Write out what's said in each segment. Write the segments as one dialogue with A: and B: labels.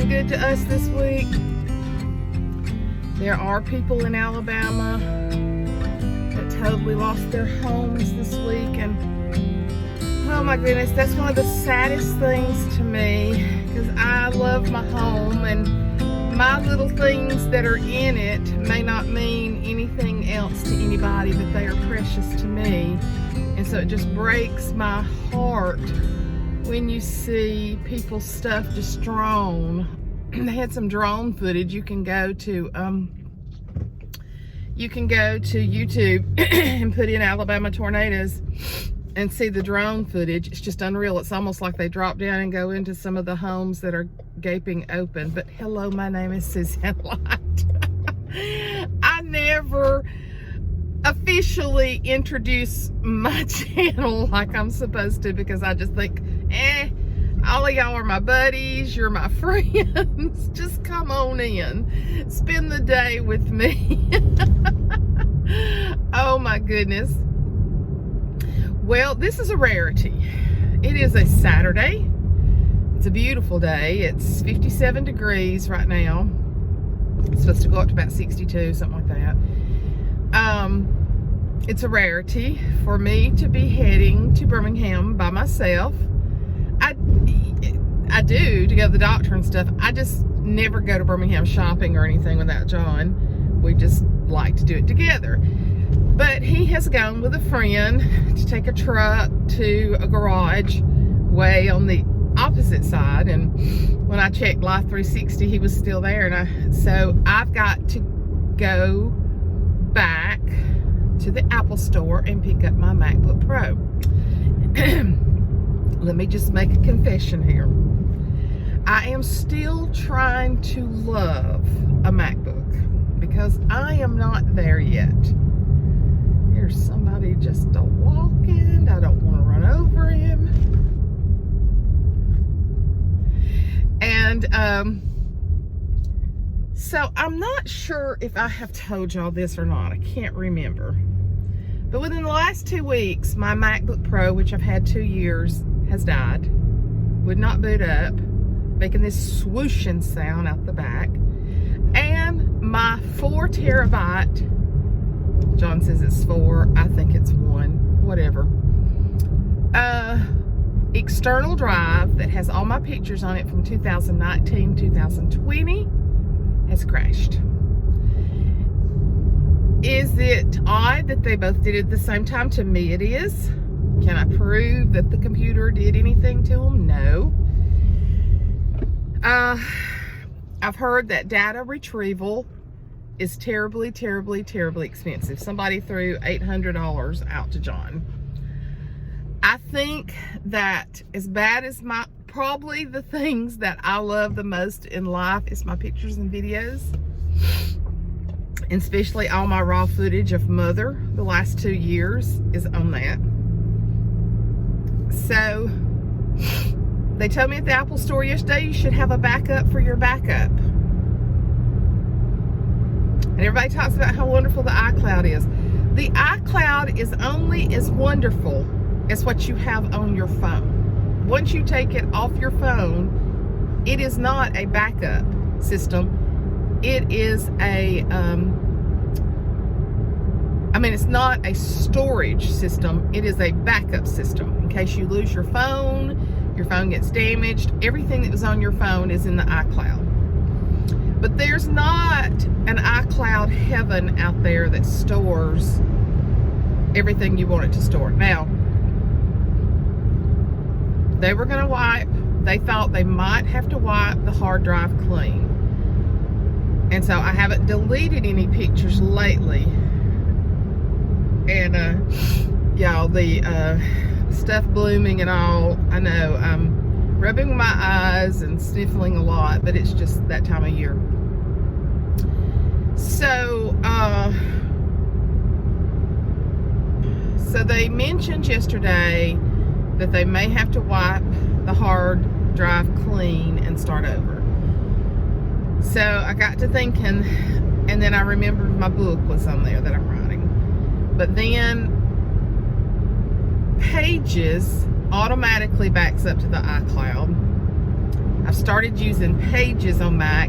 A: good to us this week. There are people in Alabama that totally lost their homes this week, and oh my goodness, that's one of the saddest things to me, because I love my home, and my little things that are in it may not mean anything else to anybody, but they are precious to me. And so it just breaks my heart when you see people's stuff just drone. They had some drone footage. You can go to YouTube and put in Alabama tornadoes and see the drone footage. It's just unreal. It's almost like they drop down and go into some of the homes that are gaping open. But hello, my name is Suzanne Light. I never officially introduce my channel like I'm supposed to, because I just think, all of y'all are my buddies, you're my friends, just come on in, spend the day with me. Oh my goodness. Well, this is a rarity. It is a Saturday. It's a beautiful day. It's 57 degrees right now. It's supposed to go up to about 62, something like that. It's a rarity for me to be heading to Birmingham by myself. I do to go to the doctor and stuff. I just never go to Birmingham shopping or anything without John. We just like to do it together. But he has gone with a friend to take a truck to a garage way on the opposite side. And when I checked Life 360, he was still there. So I've got to go back to the Apple store and pick up my MacBook Pro. Let me just make a confession here. I am still trying to love a MacBook, because I am not there yet. Here's somebody just walking. I don't want to run over him. And so I'm not sure if I have told y'all this or not. I can't remember. But within the last 2 weeks, my MacBook Pro, which I've had 2 years, has died. Would not boot up, making this swooshing sound out the back. And my 4 terabyte, John says it's 4, I think it's 1, whatever, external drive that has all my pictures on it from 2019, 2020 has crashed. Is it odd that they both did it at the same time? To me it is. Can I prove that the computer did anything to them? No. I've heard that data retrieval is terribly, terribly, terribly expensive. Somebody threw $800 out to John. I think that as bad as probably the things that I love the most in life is my pictures and videos, and especially all my raw footage of Mother the last 2 years is on that. So they told me at the Apple store yesterday you should have a backup for your backup. And everybody talks about how wonderful the iCloud is. The iCloud is only as wonderful as what you have on your phone. Once you take it off your phone, it is not a backup system. It is a, it's not a storage system. It is a backup system. In case you lose your phone gets damaged, everything that was on your phone is in the iCloud. But there's not an iCloud heaven out there that stores everything you want it to store. Now, they were going to they thought they might have to wipe the hard drive clean. And so I haven't deleted any pictures lately. And y'all, the stuff blooming and all, I know I'm rubbing my eyes and sniffling a lot, but it's just that time of year. So so they mentioned yesterday that they may have to wipe the hard drive clean and start over. So I got to thinking, and then I remembered my book was on there that I'm writing. But then Pages automatically backs up to the iCloud. I've started using Pages on Mac,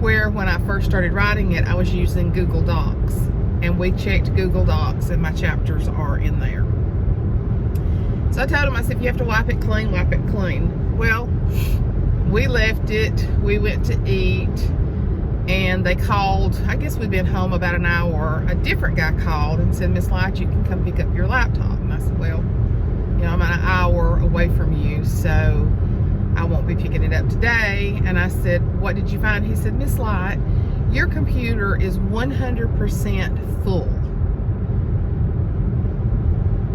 A: where when I first started writing it, I was using Google Docs. And we checked Google Docs, and my chapters are in there. So I told him, I said, if you have to wipe it clean, wipe it clean. Well, we left it. We went to eat, and they called. I guess we'd been home about an hour. A different guy called and said, Miss Light, you can come pick up your laptop. And I said, well, you know, I'm an hour away from you, so I won't be picking it up today. And I said, what did you find? He said, Miss Light, your computer is 100% full.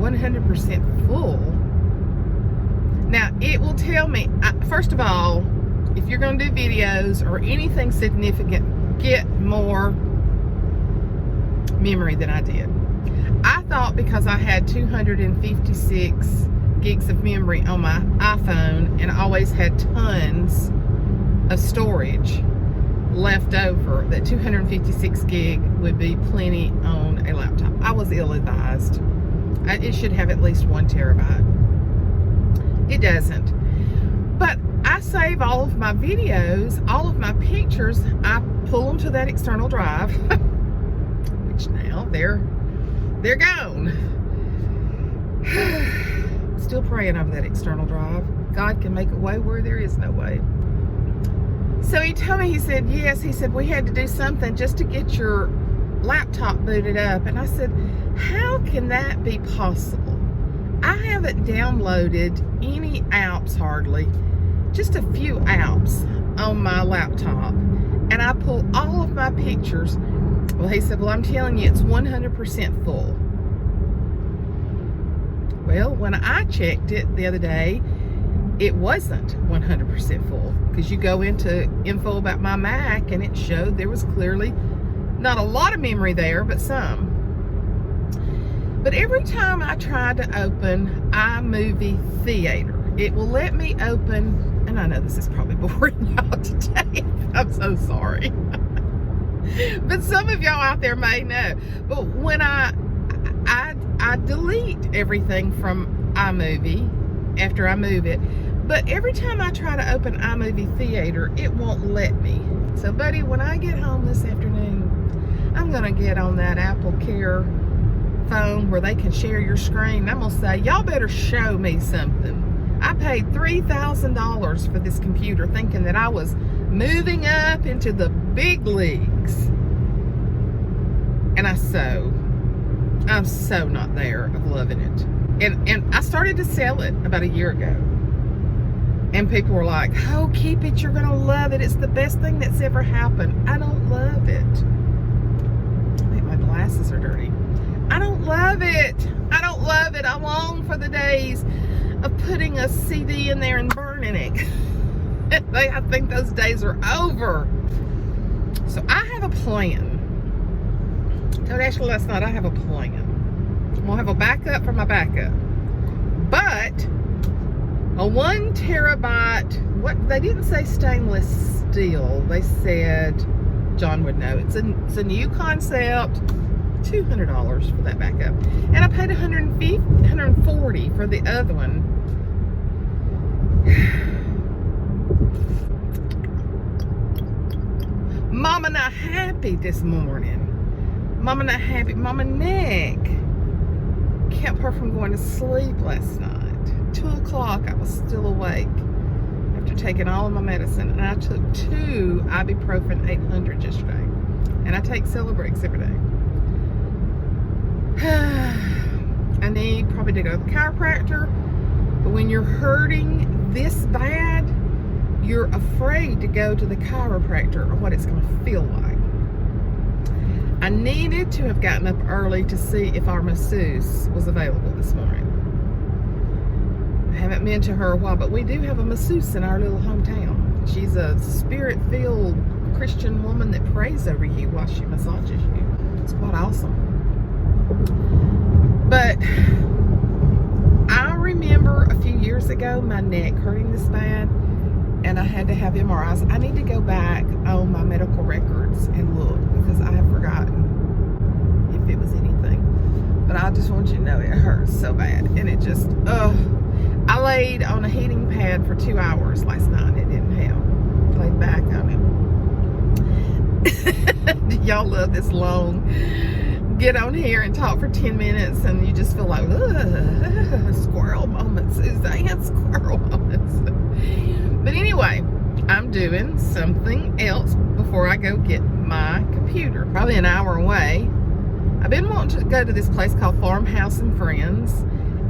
A: 100% full. Now, it will tell me, first of all, if you're going to do videos or anything significant, get more memory than I did. I thought because I had 256 gigs of memory on my iPhone and I always had tons of storage left over, that 256 gig would be plenty on a laptop. I was ill-advised. It should have at least 1 terabyte. It doesn't. But I save all of my videos, all of my pictures. I pull them to that external drive, which now they're gone. Still praying over that external drive. God can make a way where there is no way. So he told me, he said, yes, he said, we had to do something just to get your laptop booted up. And I said, how can that be possible? I haven't downloaded any apps hardly, just a few apps on my laptop. And I pull all of my pictures. Well, he said, well, I'm telling you, it's 100% full. Well, when I checked it the other day, it wasn't 100% full, because you go into info about my Mac and it showed there was clearly not a lot of memory there, but some. But every time I try to open iMovie Theater, it will let me open, and I know this is probably boring y'all today. I'm so sorry. But some of y'all out there may know. But when I delete everything from iMovie after I move it. But every time I try to open iMovie Theater, it won't let me. So, buddy, when I get home this afternoon, I'm going to get on that Apple Care phone where they can share your screen. I'm going to say, y'all better show me something. I paid $3,000 for this computer thinking that I was moving up into the big leagues. And I'm so not there of loving it. And I started to sell it about a year ago. And people were like, oh, keep it, you're going to love it. It's the best thing that's ever happened. I don't love it. I think my glasses are dirty. I don't love it. I don't love it. I long for the days of putting a CD in there and burning it. I think those days are over. So I have a plan. I told Ashley last night I have a plan. I'm going to have a backup for my backup. But a 1 terabyte, what they didn't say stainless steel. They said, John would know, it's a new concept. $200 for that backup. And I paid $140 for the other one. Mama not happy this morning. Mama not happy. Mama neck kept her from going to sleep last night. 2 o'clock, I was still awake after taking all of my medicine. And I took 2 ibuprofen 800 yesterday. And I take Celebrex every day. I need probably to go to the chiropractor. But when you're hurting this bad, you're afraid to go to the chiropractor or what it's going to feel like. I needed to have gotten up early to see if our masseuse was available this morning. I haven't been to her a while, but we do have a masseuse in our little hometown. She's a spirit-filled Christian woman that prays over you while she massages you. It's quite awesome. But I remember a few years ago my neck hurting this bad and I had to have MRIs. I need to go back on my medical records and look because I have forgotten if it was anything. But I just want you to know it hurts so bad. And it just, I laid on a heating pad for 2 hours last night. It didn't help. Laid back on it. Y'all love this long get on here and talk for 10 minutes and you just feel like, squirrel moments, Suzanne, squirrel moments. But anyway, I'm doing something else before I go get my computer. Probably an hour away. I've been wanting to go to this place called Farmhouse and Friends,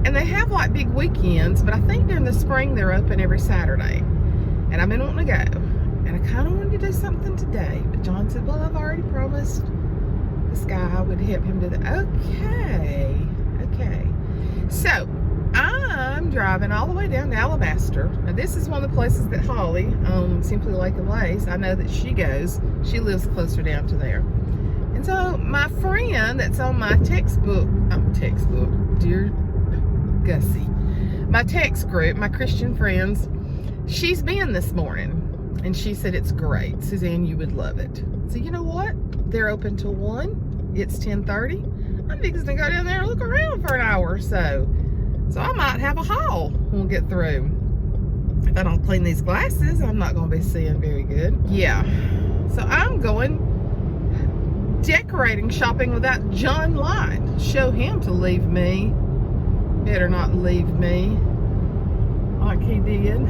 A: and they have like big weekends, but I think during the spring they're open every Saturday. And I've been wanting to go, and I kind of wanted to do something today, but John said, well, I've already promised this guy would help him do that. Okay. So I'm driving all the way down to Alabaster. Now this is one of the places that Holly, Simply Lake and Lace, I know that she goes. She lives closer down to there. And so my friend that's on my textbook, dear Gussie, my text group, my Christian friends, she's been this morning. And she said, it's great. Suzanne, you would love it. So you know what? They're open till 1. It's 10:30. I'm fixing to go down there and look around for an hour or so. So I might have a haul when we get through. If I don't clean these glasses, I'm not going to be seeing very good. Yeah. So I'm going decorating shopping without John Light. Show him to leave me. Better not leave me like he did.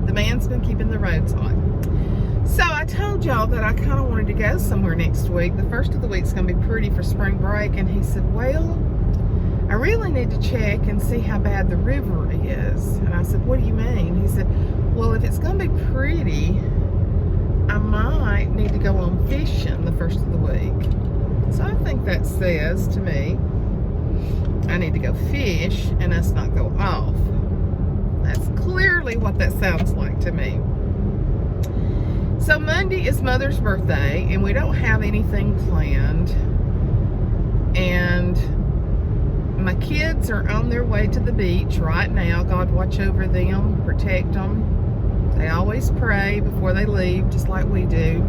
A: The man's been keeping the roads hot. So I told y'all that I kind of wanted to go somewhere next week. The first of the week's going to be pretty for spring break. And he said, well, I really need to check and see how bad the river is. And I said, what do you mean? He said, well, if it's going to be pretty, I might need to go on fishing the first of the week. So I think that says to me, I need to go fish and us not go off. That's clearly what that sounds like to me. So Monday is Mother's birthday, and we don't have anything planned. And my kids are on their way to the beach right now. God watch over them, protect them. They always pray before they leave, just like we do.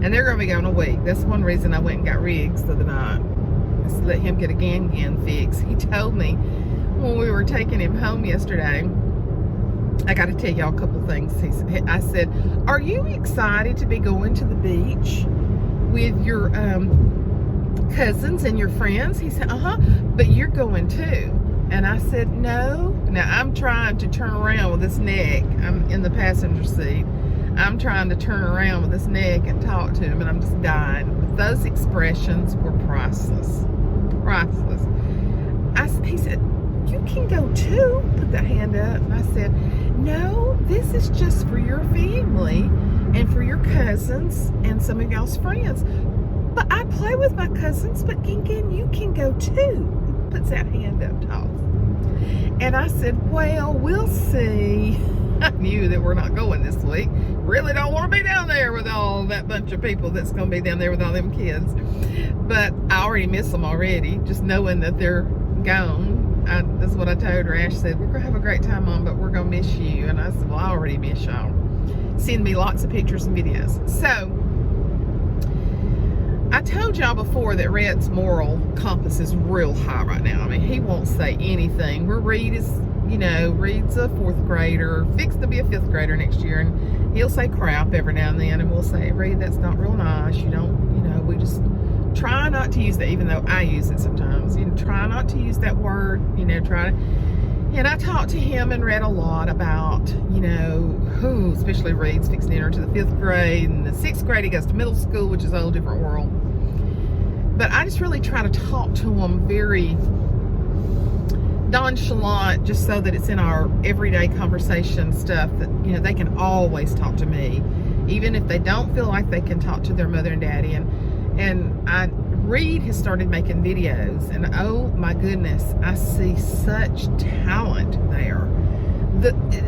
A: And they're going to be gone a week. That's one reason I went and got Riggs the other night. Just to let him get a gan fix. He told me when we were taking him home yesterday, I got to tell y'all a couple things. I said, are you excited to be going to the beach with your cousins and your friends? He said, but you're going too. And I said, no. Now I'm trying to turn around with this neck. I'm in the passenger seat. I'm trying to turn around with this neck and talk to him, and I'm just dying. But those expressions were priceless. Priceless. He said, you can go too. Put that hand up. And I said, no, this is just for your family and for your cousins and some of y'all's friends. But I play with my cousins, but again, you can go too. Puts that hand up tall. And I said, well, we'll see. I knew that we're not going this week. Really don't want to be down there with all that bunch of people that's going to be down there with all them kids. But I already miss them already, just knowing that they're gone. That's what I told her. Ash said, we're going to have a great time, Mom, but we're going to miss you. And I said, well, I already miss y'all. Send me lots of pictures and videos. So, I told y'all before that Rhett's moral compass is real high right now. I mean, he won't say anything. Where Reed is, Reed's a 4th grader, fixed to be a 5th grader next year, and he'll say crap every now and then, and we'll say, Reed, that's not real nice. We just try not to use that, even though I use it sometimes. Try not to use that word, try to. And I talked to him and read a lot about, especially Reed's fixing to enter to the 5th grade, and the 6th grade he goes to middle school, which is a whole different world. But I just really try to talk to him very nonchalant, just so that it's in our everyday conversation stuff that, they can always talk to me, even if they don't feel like they can talk to their mother and daddy. And Reed has started making videos, and oh my goodness, I see such talent there.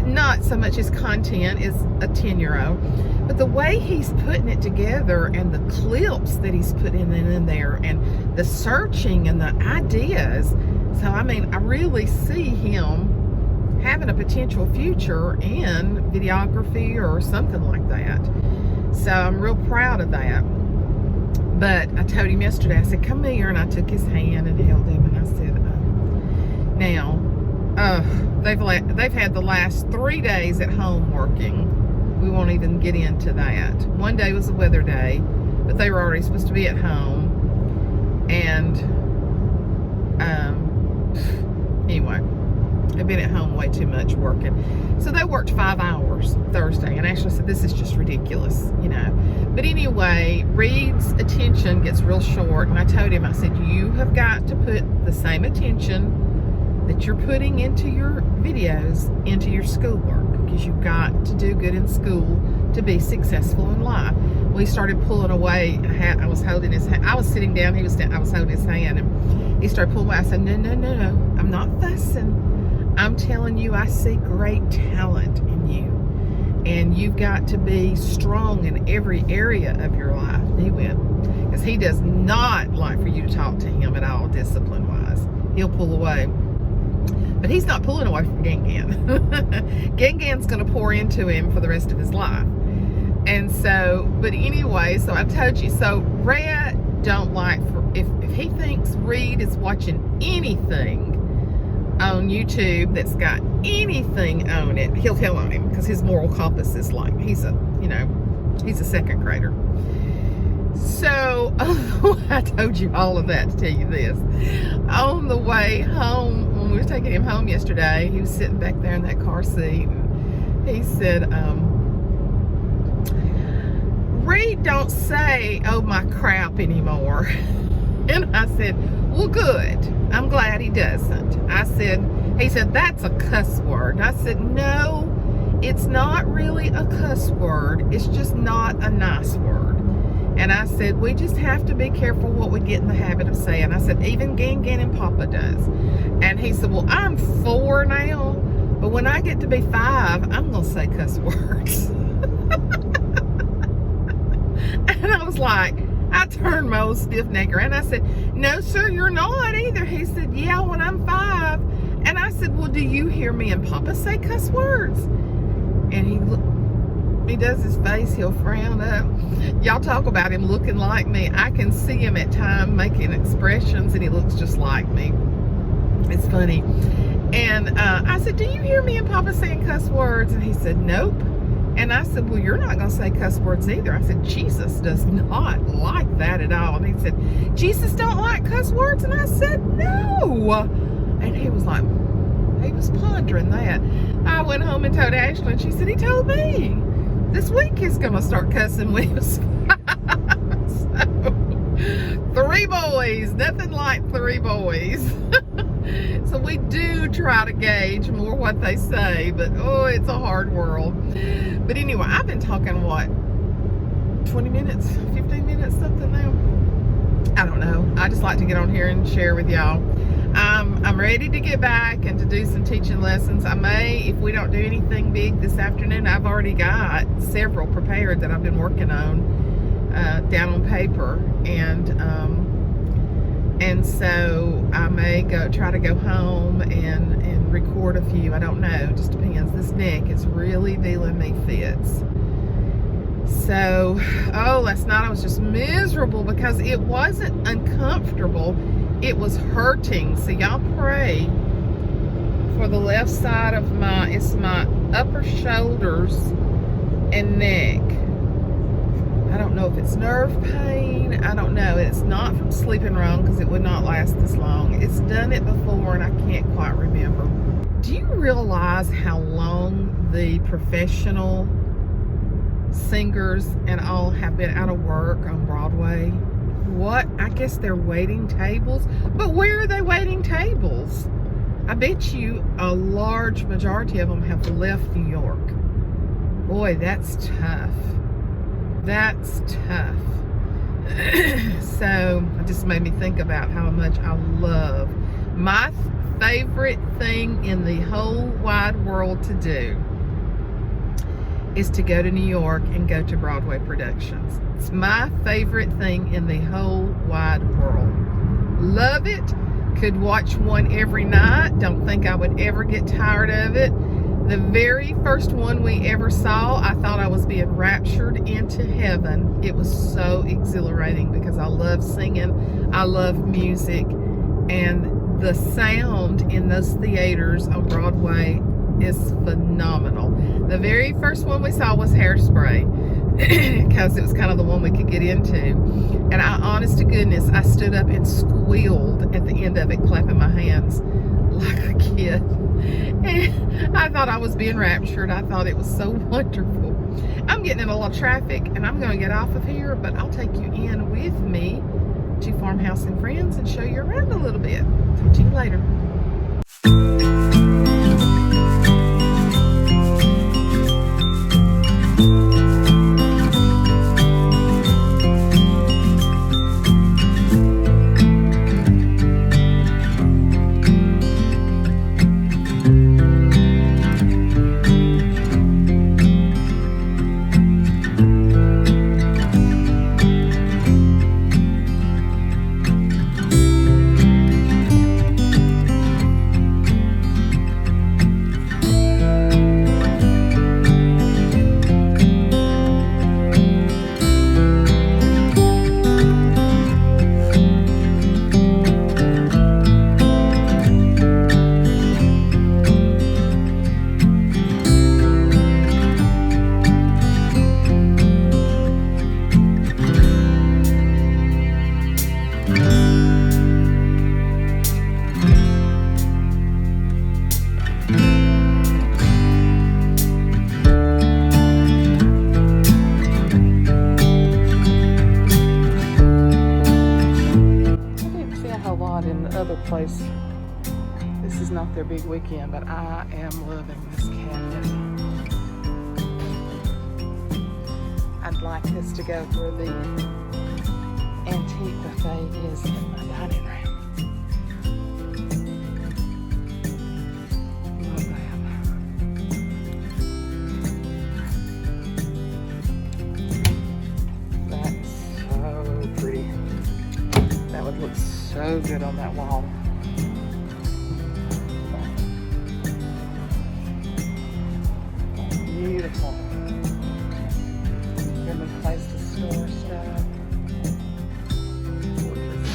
A: Not so much his content is a 10-year-old, but the way he's putting it together and the clips that he's putting in there and the searching and the ideas. So, I mean, I really see him having a potential future in videography or something like that. So I'm real proud of that. But I told him yesterday, I said, come here, and I took his hand and held him, and I said, they've had the last 3 days at home working. We won't even get into that. One day was a weather day, but they were already supposed to be at home. And anyway, they've been at home way too much working. So they worked 5 hours Thursday, and actually said, this is just ridiculous, you know. But anyway, Reed's attention gets real short, and I told him, I said, you have got to put the same attention that you're putting into your videos into your schoolwork, because you've got to do good in school to be successful in life. We started pulling away. I was holding his hand. I was sitting down. I was holding his hand, and he started pulling away. I said, no, I'm not fussing. I'm telling you, I see great talent in you, and you've got to be strong in every area of your life. And he went, because he does not like for you to talk to him at all, discipline-wise. He'll pull away. But he's not pulling away from Gangan. Gangan's going to pour into him for the rest of his life. And so, but anyway, so I told you, so Red don't like, if he thinks Reed is watching anything on YouTube that's got anything on it, he'll tell on him, because his moral compass is like, he's a second grader. So, I told you all of that to tell you this. On the way home, when we were taking him home yesterday, he was sitting back there in that car seat, and he said, Reed don't say, oh my crap, anymore. And I said, well, good. I'm glad he doesn't. He said, that's a cuss word. And I said, no, it's not really a cuss word. It's just not a nice word. And I said, we just have to be careful what we get in the habit of saying. I said, even Gangan and Papa does. And he said, well, I'm 4 now, but when I get to be 5, I'm going to say cuss words. And I was like, I turned my old stiff neck around. I said, no, sir, you're not either. He said, yeah, when I'm 5. And I said, well, do you hear me and Papa say cuss words? And he does his face, he'll frown up. Y'all talk about him looking like me. I can see him at times making expressions, and he looks just like me. It's funny. And I said, do you hear me and Papa saying cuss words? And he said, nope. And I said, well, you're not going to say cuss words either. I said, Jesus does not like that at all. And he said, Jesus don't like cuss words? And I said, no. And he was like, he was pondering that. I went home and told Ashley, and she said, he told me this week he's going to start cussing when he was 5. So, 3 boys, nothing like 3 boys. So we do try to gauge more what they say, but oh, it's a hard world. But anyway, I've been talking, what, 20 minutes, 15 minutes, something now? I don't know. I just like to get on here and share with y'all. I'm ready to get back and to do some teaching lessons. I may, if we don't do anything big this afternoon, I've already got several prepared that I've been working on down on paper, and so I may try to go home and record a few. I don't know, just depends. This neck is really dealing me fits. So, last night I was just miserable because it wasn't uncomfortable, it was hurting. So y'all pray for the left side of my upper shoulders and neck. I don't know if it's nerve pain. I don't know. It's not from sleeping wrong, because it would not last this long. It's done it before and I can't quite remember. Do you realize how long the professional singers and all have been out of work on Broadway? What? I guess they're waiting tables. But where are they waiting tables? I bet you a large majority of them have left New York. Boy, that's tough. That's tough. So it just made me think about how much I love. My favorite thing in the whole wide world to do is to go to New York and go to Broadway productions. It's my favorite thing in the whole wide world. Love it. Could watch one every night. Don't think I would ever get tired of it. The very first one we ever saw, I thought I was being raptured into heaven. It was so exhilarating because I love singing. I love music. And the sound in those theaters on Broadway is phenomenal. The very first one we saw was Hairspray, because it was kind of the one we could get into. And honest to goodness, I stood up and squealed at the end of it, clapping my hands like a kid. And I thought I was being raptured. I thought it was so wonderful. I'm getting in a lot of traffic, and I'm going to get off of here, but I'll take you in with me to Farmhouse and Friends and show you around a little bit. Talk to you later. Place. This is not their big weekend, but I am loving this cafe. I'd like this to go where the antique buffet is in my dining room. Love that. That is so pretty. That would look so good on that wall. Beautiful. Good place to store stuff. Gorgeous.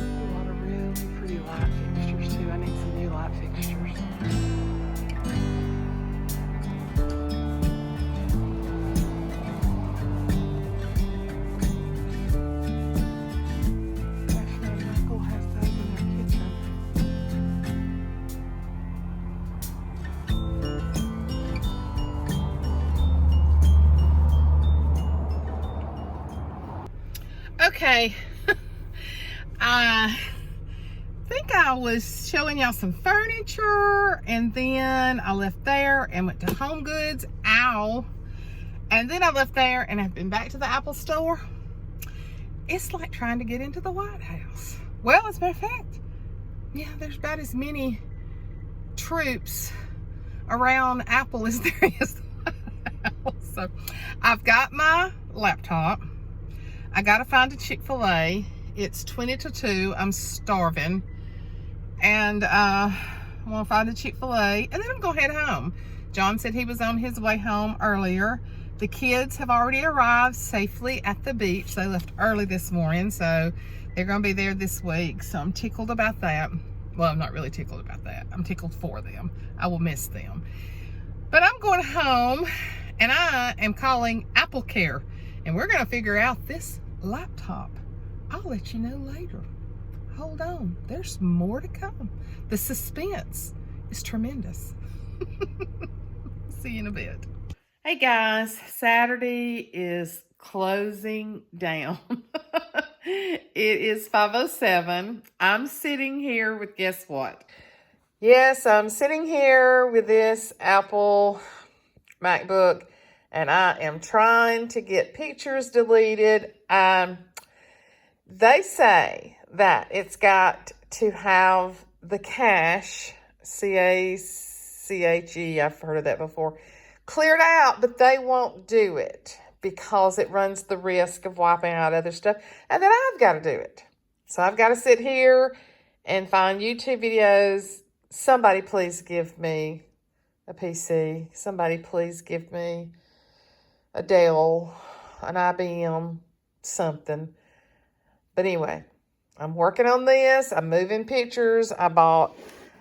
A: A lot of really pretty light fixtures too. I need some new light fixtures. Okay, I think I was showing y'all some furniture, and then I left there and went to Home Goods. Ow. And then I left there and I've been back to the Apple store. It's like trying to get into the White House. Well, as a matter of fact, yeah, there's about as many troops around Apple as there is the White House. So I've got my laptop. I gotta find a Chick-fil-A. It's 20 to 2. I'm starving. And I wanna find a Chick-fil-A, and then I'm gonna head home. John said he was on his way home earlier. The kids have already arrived safely at the beach. They left early this morning, so they're gonna be there this week. So I'm tickled about that. Well, I'm not really tickled about that. I'm tickled for them. I will miss them. But I'm going home, and I am calling Apple Care. And we're going to figure out this laptop. I'll let you know later. Hold on. There's more to come. The suspense is tremendous. See you in a bit. Hey guys, Saturday is closing down. It is 5:07. I'm sitting here with, guess what? Yes, I'm sitting here with this Apple MacBook. And I am trying to get pictures deleted. They say that it's got to have the cache, C-A-C-H-E, I've heard of that before, cleared out, but they won't do it because it runs the risk of wiping out other stuff. And then I've got to do it. So I've got to sit here and find YouTube videos. Somebody please give me a PC. Somebody please give me a Dell, an IBM, something. But anyway, I'm working on this. I'm moving pictures. I bought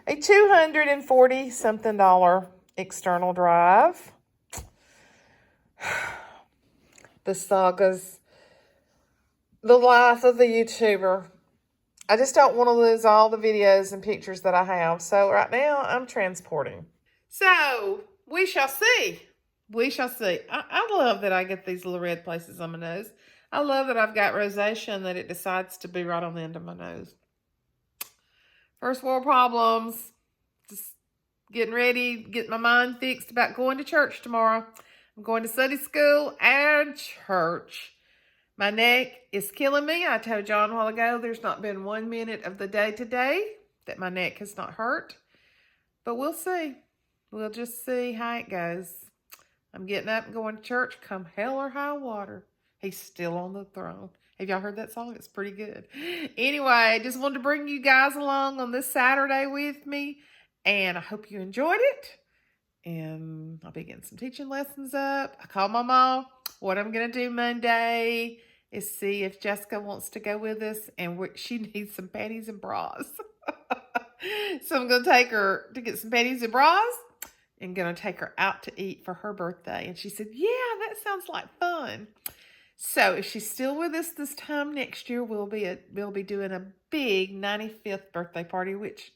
A: a $240-something external drive. The sagas, the life of the YouTuber. I just don't want to lose all the videos and pictures that I have. So right now I'm transporting. So we shall see. We shall see. I love that I get these little red places on my nose. I love that I've got rosacea and that it decides to be right on the end of my nose. First world problems. Just getting ready, getting my mind fixed about going to church tomorrow. I'm going to Sunday school and church. My neck is killing me. I told John a while ago there's not been 1 minute of the day today that my neck has not hurt. But we'll see. We'll just see how it goes. I'm getting up and going to church come hell or high water. He's still on the throne. Have y'all heard that song? It's pretty good. Anyway, I just wanted to bring you guys along on this Saturday with me. And I hope you enjoyed it. And I'll be getting some teaching lessons up. I called my mom. What I'm going to do Monday is see if Jessica wants to go with us. And she needs some panties and bras. So I'm going to take her to get some panties and bras. And going to take her out to eat for her birthday. And she said, yeah, that sounds like fun. So if she's still with us this time next year, we'll be doing a big 95th birthday party, which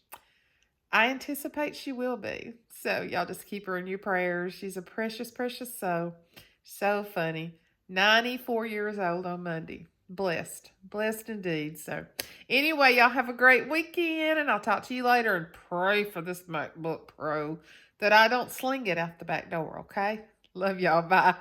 A: I anticipate she will be. So y'all just keep her in your prayers. She's a precious, precious soul. So funny. 94 years old on Monday. Blessed. Blessed indeed. So anyway, y'all have a great weekend, and I'll talk to you later, and pray for this MacBook Pro that I don't sling it out the back door, okay? Love y'all. Bye.